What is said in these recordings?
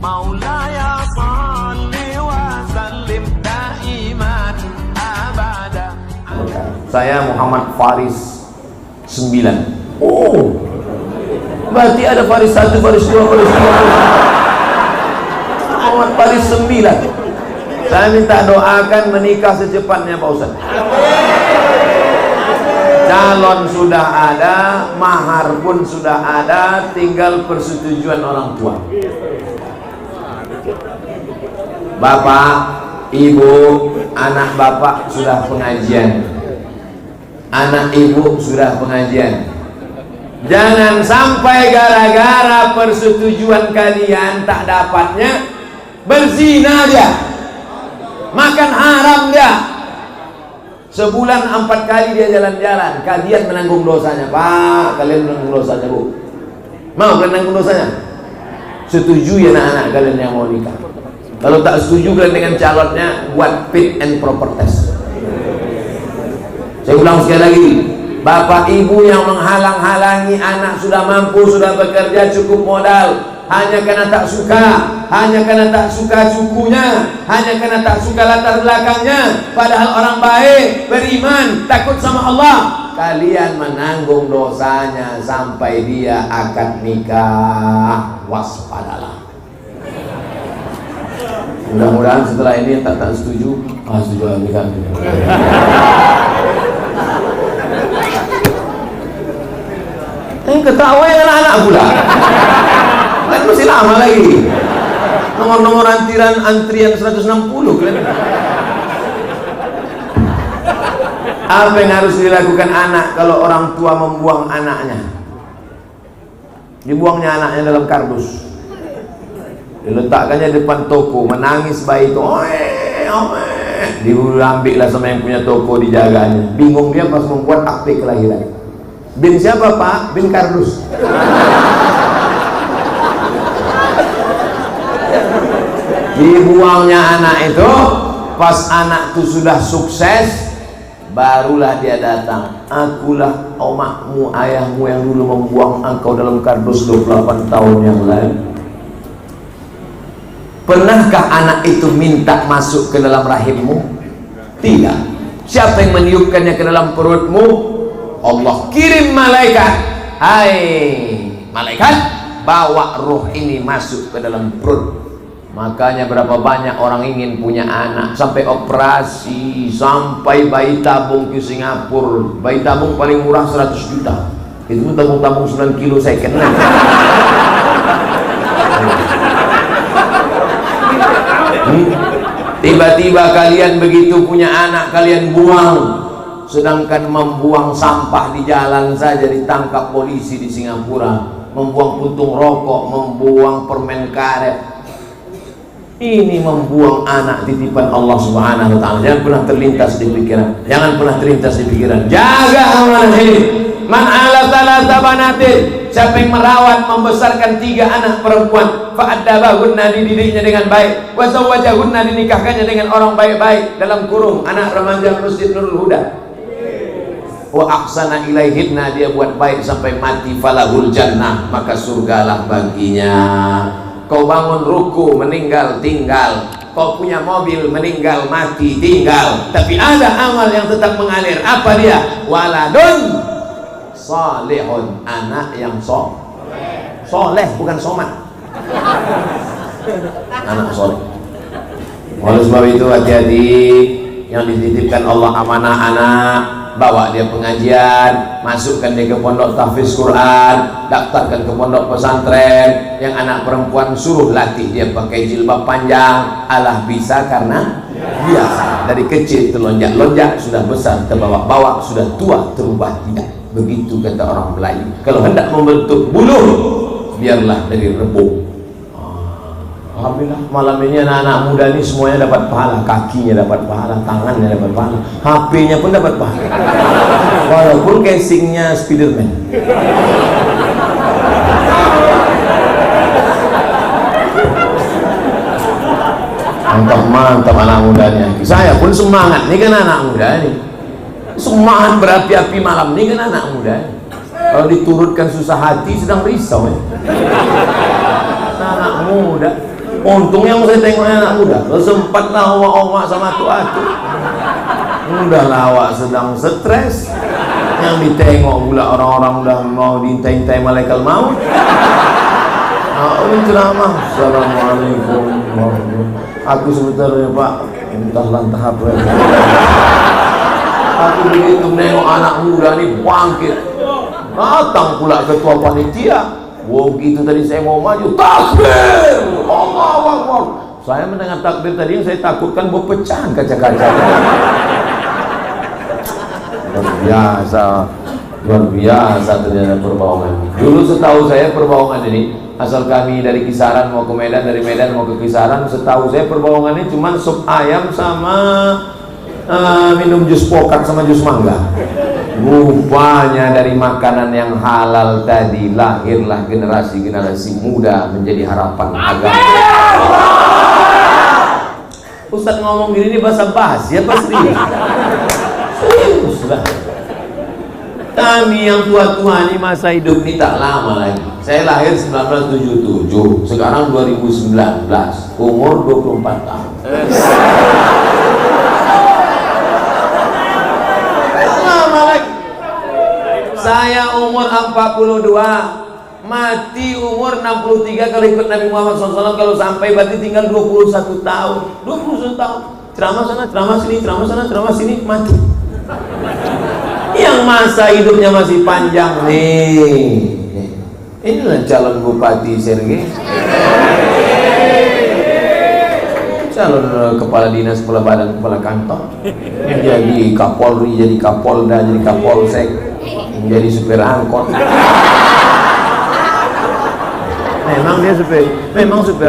Maulaya salli wa sallim daiman abada. Saya Muhammad Faris 9. Oh, berarti ada Faris 1, Faris 2, Faris 3. Muhammad Faris 9. Saya minta doakan menikah secepatnya Pak Ustaz. Calon sudah ada, mahar pun sudah ada, tinggal persetujuan orang tua. Bapak, ibu, anak bapak sudah pengajian, anak ibu sudah pengajian. Jangan sampai gara-gara persetujuan kalian tak dapatnya berzina dia, makan haram dia. Sebulan 4 kali dia jalan-jalan, kalian menanggung dosanya. Pak, kalian menanggung dosanya, Bu. Mau kalian menanggung dosanya? Setujui anak-anak kalian yang mau nikah. Kalau tak setuju kalian dengan calonnya, buat fit and proper test. Saya ulang sekali lagi, bapak ibu yang menghalang-halangi anak sudah mampu, sudah bekerja, cukup modal, hanya karena tak suka, hanya karena tak suka sukunya, hanya karena tak suka latar belakangnya, padahal orang baik, beriman, takut sama Allah, kalian menanggung dosanya sampai dia akad nikah. Waspadalah. Mudah-mudahan setelah ini tak setuju, setuju nikah. Ketawa yang anak-anak pula. Kan masih lama lagi. Nomor-nomor antrian 160 kan. Apa yang harus dilakukan anak kalau orang tua membuang anaknya? Dibuangnya anaknya dalam kardus, diletakkannya depan toko, menangis bayi itu, diambil lah sama yang punya toko, dijaganya. Bingung dia pas membuat akte kelahiran. Bin siapa Pak? Bin kardus. Dibuangnya anak itu, pas anak itu sudah sukses, barulah dia datang. Akulah omakmu, ayahmu yang dulu membuang engkau dalam kardus 28 tahun yang lalu. Pernahkah anak itu minta masuk ke dalam rahimmu? Tidak. Siapa yang meniupkannya ke dalam perutmu? Allah kirim malaikat. Hai malaikat, bawa ruh ini masuk ke dalam perut. Makanya berapa banyak orang ingin punya anak, sampai operasi, sampai bayi tabung ke Singapura. Bayi tabung paling murah 100 juta. Itu tabung-tabung 9 kilo saya kenal. Tiba-tiba kalian begitu punya anak, kalian buang. Sedangkan membuang sampah di jalan saja ditangkap polisi di Singapura. Membuang puntung rokok, membuang permen karet. Ini membuang anak titipan Allah Subhanahu wa ta'ala. Jangan pernah terlintas di pikiran. Jangan pernah terlintas di pikiran. Jaga amanah ini. Man ala thalatha banatin. Siapa yang merawat, membesarkan 3 anak perempuan, fa'addabahunna, dididiknya dengan baik, wa zawwajahunna, dinikahkannya dengan orang baik-baik, dalam kurung anak remaja Masjid Nurul Huda, wa ahsana ilaihinna, dia buat baik sampai mati, falahul jannah, maka surgalah baginya. Kau bangun ruku, meninggal tinggal. Kau punya mobil, meninggal mati tinggal. Tapi ada amal yang tetap mengalir. Apa dia? Waladun salihun, anak yang soleh, bukan somat. Anak soleh. Oleh sebab itu hati-hati, yang dititipkan Allah amanah anak, bawa dia pengajian, masukkan dia ke pondok tahfiz Quran, daftarkan ke pondok pesantren. Yang anak perempuan suruh latih dia pakai jilbab panjang. Allah bisa karena biasa. Dari kecil terlonjak-lonjak, sudah besar terbawa-bawa, sudah tua terubah tidak. Begitu kata orang Melayu. Kalau hendak membentuk buluh, biarlah dari rebung. Alhamdulillah malam ini anak-anak muda ini semuanya dapat pahala. Kakinya dapat pahala, tangannya dapat pahala, HP-nya pun dapat pahala, walaupun casingnya Spiderman. Mantap anak mudanya. Saya pun semangat nih kan anak muda nih. Semangat berapi-api malam nih kan anak muda. Kalau diturutkan susah hati sedang risau ya. Anak muda. Untung yang saya tengoknya anak muda. Kalau sempatlah omak-omak sama atu-atu. Udah lawak sedang stres. Yang ditengok pula orang-orang udah mau diintai-intai malaikat maut. Ceramah. Assalamualaikum. Aku sebenarnya Pak, entah apa. Aku begitu menengok anak muda ini bangkit. Datang pula ketua panitia. Wow, gitu tadi saya mau maju, takbir, Allahu Akbar. Saya mendengar takbir tadi yang saya takutkan mau pecah kaca-kaca. Luar biasa ternyata perbohongan. Dulu setahu saya perbohongan ini, asal kami dari Kisaran mau ke Medan, dari Medan mau ke Kisaran, setahu saya perbohongan ini cuma sup ayam sama minum jus pokat sama jus mangga. Rupanya dari makanan yang halal tadi lahirlah generasi-generasi muda menjadi harapan agama. Ustadz ngomong gini ini basa-basi apa serius? Serius lah. Kami yang tua-tua ini masa hidup ini tak lama lagi. Saya lahir 1977, sekarang 2019, umur 24 tahun. Saya umur 42, mati umur 63 kalau ikut Nabi Muhammad SAW. Kalau sampai berarti tinggal 21 tahun. 21 tahun. Ceramah sana, ceramah sini, ceramah sana, ceramah sini, mati. Yang masa hidupnya masih panjang nih. Inilah calon Bupati Sergei. Calon kepala dinas, kepala badan, kepala kantor. Jadi Kapolri, jadi Kapolda, jadi Kapolsek, jadi supir angkot. Memang supir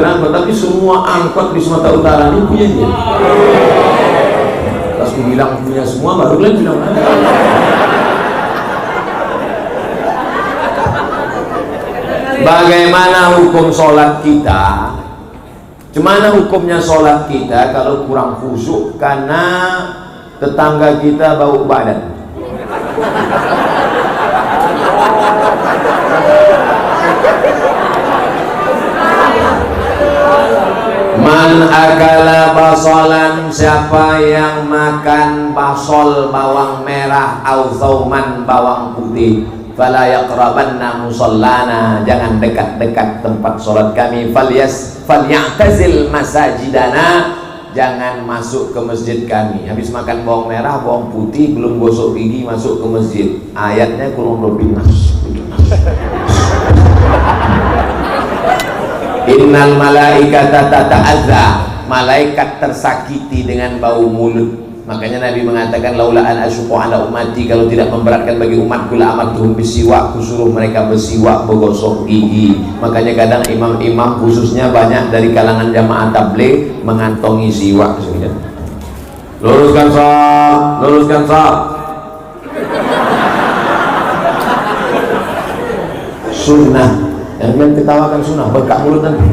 angkot, tapi semua angkot di Sumatera Utara ini punya dia. Pas aku bilang punya semua, baru kalian bilang bagaimana hukum sholat kita? Gimana hukumnya sholat kita kalau kurang khusyuk karena tetangga kita bau badan? Man akala basolan, siapa yang makan basol bawang merah au zauman bawang putih, fala yaqrabanna musallana, jangan dekat-dekat tempat sholat kami. Falyatazil masajidana, jangan masuk ke masjid kami. Habis makan bawang merah, bawang putih, belum gosok gigi masuk ke masjid. Ayatnya kurang lebih Innal malaikata tata'adza, malaikat tersakiti dengan bau mulut. Makanya Nabi mengatakan laula an asyqa ala ummati, kalau tidak memberatkan bagi umatku la amartuhum bisiwak, kusuruh mereka bersiwak, bergosok gigi. Makanya kadang imam-imam khususnya banyak dari kalangan jamaah tabligh mengantongi siwak. Luruskan saf. Sunnah. Yang ketawakan sunnah, berkak mulut nanti.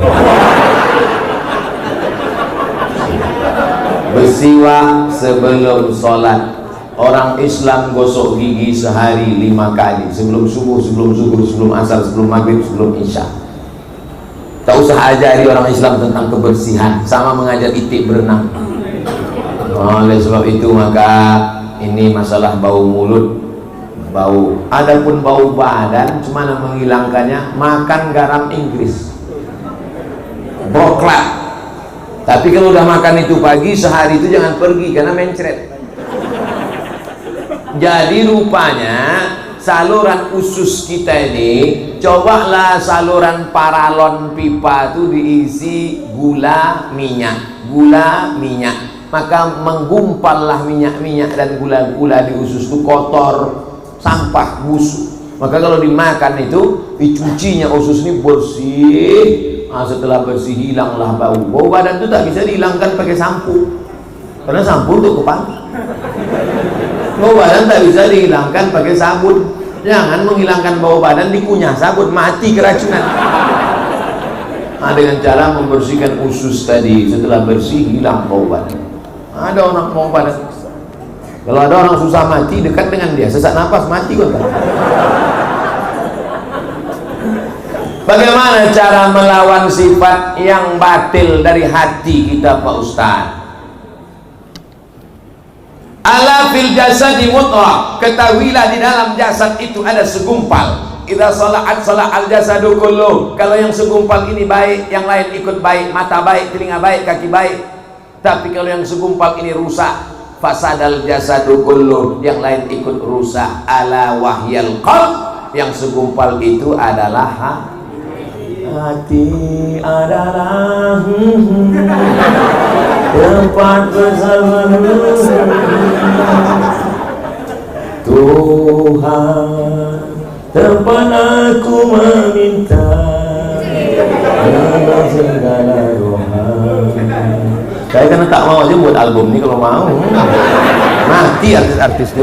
Bersiwak sebelum sholat. Orang Islam gosok gigi sehari 5 kali, sebelum subuh, sebelum zuhur, sebelum asar, sebelum maghrib, sebelum isya. Tak usah ajari orang Islam tentang kebersihan, sama mengajar itik berenang. Oleh sebab itu maka ini masalah bau mulut, bau. Adapun bau badan, cuma menghilangkannya makan garam Inggris, broklat. Tapi kalau udah makan itu pagi, sehari itu jangan pergi karena mencret. Jadi rupanya saluran usus kita ini, cobalah saluran paralon pipa itu diisi gula minyak, maka menggumpallah minyak-minyak dan gula-gula di usus itu kotor, sampah, busuk. Maka kalau dimakan itu dicucinya usus ini bersih. Setelah bersih hilanglah bau. Bau badan itu tak bisa dihilangkan pakai sampo, karena sampo untuk kepanti. Bau badan tak bisa dihilangkan pakai sabun. Jangan menghilangkan bau badan dikunyah sabun, mati keracunan. Dengan cara membersihkan usus tadi, setelah bersih hilang bau badan. Ada orang bau badan, kalau ada orang susah mati, dekat dengan dia, sesak nafas mati kok. Bagaimana cara melawan sifat yang batil dari hati kita Pak Ustaz. Ala fil jasadi mudghah, ketahuilah di dalam jasad itu ada segumpal. Idza salaat sala'al jasadu kullu. Kalau yang segumpal ini baik, yang lain ikut baik. Mata baik, telinga baik, kaki baik. Tapi kalau yang segumpal ini rusak, fasadal jasadu kullu, yang lain ikut rusak. Ala wahyal qalb, yang segumpal itu adalah hati adalah tempat bersama Tuhan, tempat aku meminta dalam segala doa. Saya kan tak mau aja buat album ini, kalau mau mati artis-artis itu.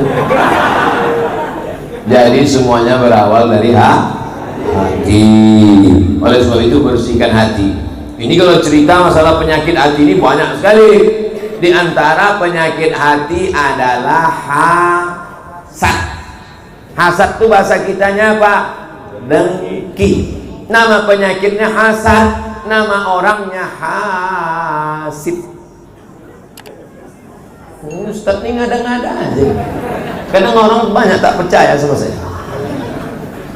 Jadi semuanya berawal dari hati. Oleh sebab itu bersihkan hati. Ini kalau cerita masalah penyakit hati ini banyak sekali. Di antara penyakit hati adalah hasad. Hasad itu bahasa kitanya apa? Dengki. Nama penyakitnya hasad, nama orangnya hasid. Ustaz ini ngada-ngada aja. Kadang orang banyak tak percaya sama saya.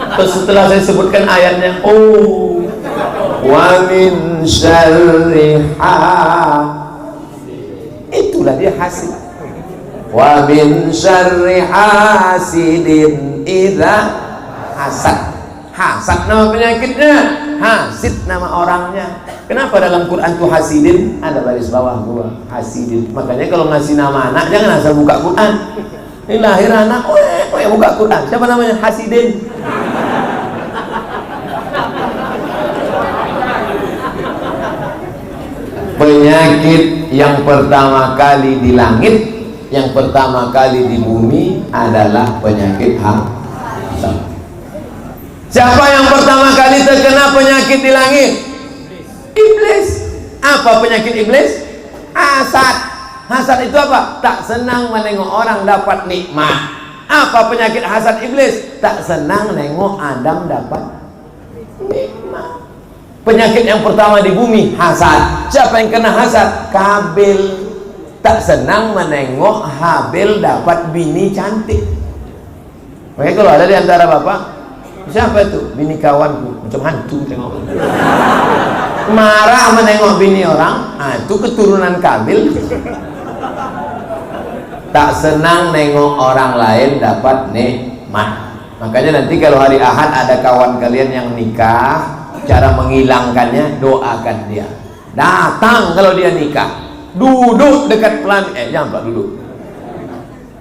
Terus setelah saya sebutkan ayatnya, oh, wa min syarri itulah dia hasid. Wa min syarri hasidin idza hasad. Hasad nama penyakitnya, hasid nama orangnya. Kenapa dalam Quran tuh hasidin? Ada baris bawah gua, hasidin. Makanya kalau ngasih nama anak jangan asal buka Quran. Ini lahir anak, yang buka Quran. Siapa namanya? Hasidin. Penyakit yang pertama kali di langit, yang pertama kali di bumi adalah penyakit hasad. Siapa yang pertama kali terkena penyakit di langit? Iblis. Apa penyakit iblis? Hasad. Hasad itu apa? Tak senang menengok orang dapat nikmat. Apa penyakit hasad iblis? Tak senang nengok Adam dapat nikmat. Penyakit yang pertama di bumi, hasad. Siapa yang kena hasad? Kabil. Tak senang menengok Habil dapat bini cantik. Makanya kalau ada di antara bapak, siapa itu? Bini kawanku, macam hantu tengok. Marah menengok bini orang, itu keturunan Kabil. Tak senang nengok orang lain dapat nikmat. Makanya nanti kalau hari Ahad ada kawan kalian yang nikah, cara menghilangkannya doakan dia. Datang kalau dia nikah, duduk dekat pelamin, jangan pak duduk.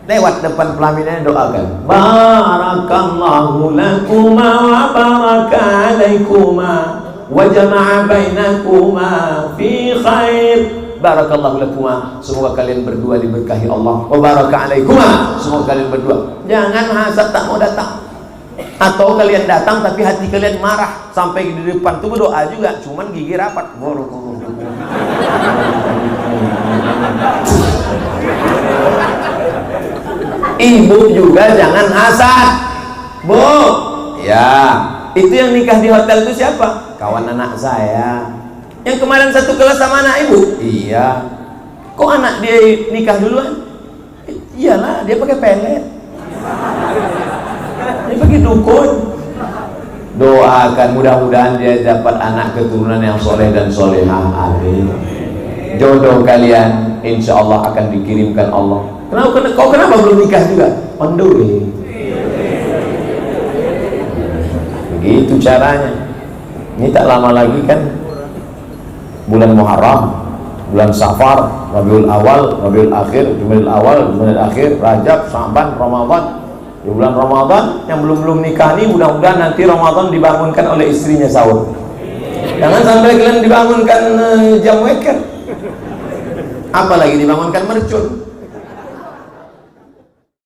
Lewat depan pelaminnya doakan. Barakallahu lakuma wa baraka alaikuma wa jama'a bainakuma fi khair. Barakallahu lakuma, semoga kalian berdua diberkahi Allah. Wa baraka alaikuma, semoga kalian berdua. Jangan hasad tak mau datang. Atau kalian datang tapi hati kalian marah, sampai di depan tuh berdoa juga, cuman gigi rapat. Ibu juga jangan hasad, Bu. Ya, itu yang nikah di hotel itu siapa? Kawan anak saya. Yang kemarin satu kelas sama anak ibu? Iya. Kok anak dia nikah duluan? Iyalah, dia pakai pelet. Dia pakai dukun. Doakan mudah-mudahan dia dapat anak keturunan yang soleh dan solehah. Amin. Jodoh kalian insya Allah akan dikirimkan Allah. Kau kenapa belum nikah juga? On the way. Begitu caranya. Ini tak lama lagi kan bulan Muharram, bulan Safar, Rabiul Awal, Rabiul Akhir, Jumadil Awal, Jumadil Akhir, Rajab, Sya'ban, Ramadan. Di bulan Ramadan yang belum nikah nih, mudah-mudahan nanti Ramadan dibangunkan oleh istrinya sahur. Jangan sampai kalian dibangunkan jam weker. Apalagi dibangunkan mercun.